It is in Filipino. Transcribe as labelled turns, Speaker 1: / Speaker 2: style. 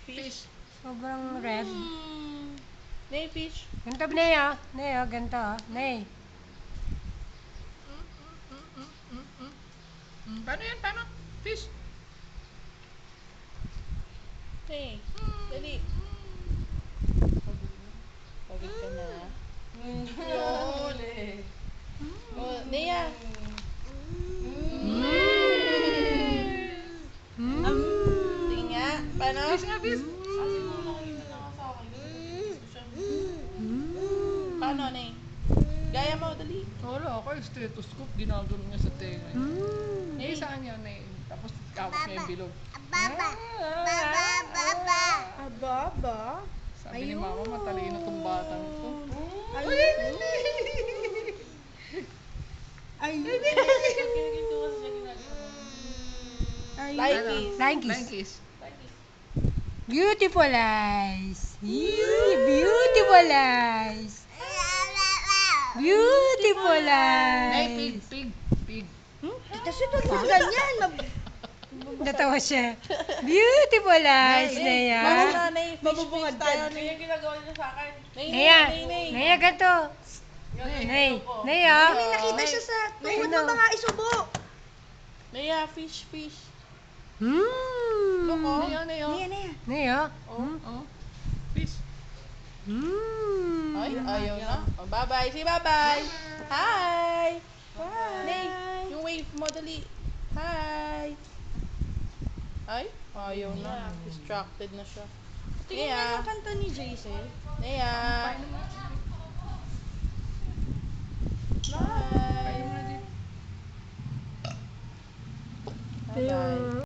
Speaker 1: Fish.
Speaker 2: Sobrang red.
Speaker 1: Nay, fish.
Speaker 2: Ganito ba, Nea? Nea, ganito. Ney.
Speaker 3: Paano yan? Paano? Fish.
Speaker 1: Nay, dali. Pagod ka na.
Speaker 4: Yun eh.
Speaker 1: Oh, Nea. Tingin nga. Paano?
Speaker 3: Fish nga, fish.
Speaker 4: Kasi mo nakikita na nga sa akin. Gusto siya.
Speaker 1: Paano, Nay? Gaya mo, dali.
Speaker 3: Wala ako, yung stethoscope, ginagano niya sa tenga niya. Eh, saan yun eh? Tapos kawak niya yung bilog.
Speaker 1: Aba.
Speaker 3: Sabi ni mama, matalino tong batang to.
Speaker 4: Ginagito kasi siya ginagawa.
Speaker 1: Like kiss.
Speaker 2: Flying
Speaker 3: Flying
Speaker 2: kiss.
Speaker 3: kiss.
Speaker 2: Beautiful eyes. Beautiful eyes. Beautiful
Speaker 3: Nay,
Speaker 2: eyes.
Speaker 3: pig.
Speaker 1: Kasi ito ganyan.
Speaker 2: Natawa siya. Beautiful eyes, Nea.
Speaker 1: Baka Nay, mabubungad tayo.
Speaker 4: Yun yung ginagawa niya sa akin.
Speaker 2: Nea. Nea, ganito. Ney. Nea.
Speaker 1: May nakita siya sa tuhod mo, mga isubo. Nea, fish.
Speaker 2: Mmm.
Speaker 3: Neo.
Speaker 2: Nea.
Speaker 3: Oh. Fish.
Speaker 2: Mmm.
Speaker 1: Ay, ayaw na. Oh, bye-bye. Say bye-bye. Hi. Nay, yung wave mo, dali. Hi. Ay, ayaw na. Distracted na siya.
Speaker 4: Tingnan mo yung kanta ni Jason.
Speaker 1: Nea.
Speaker 3: Kain mo na din.
Speaker 1: Bye-bye.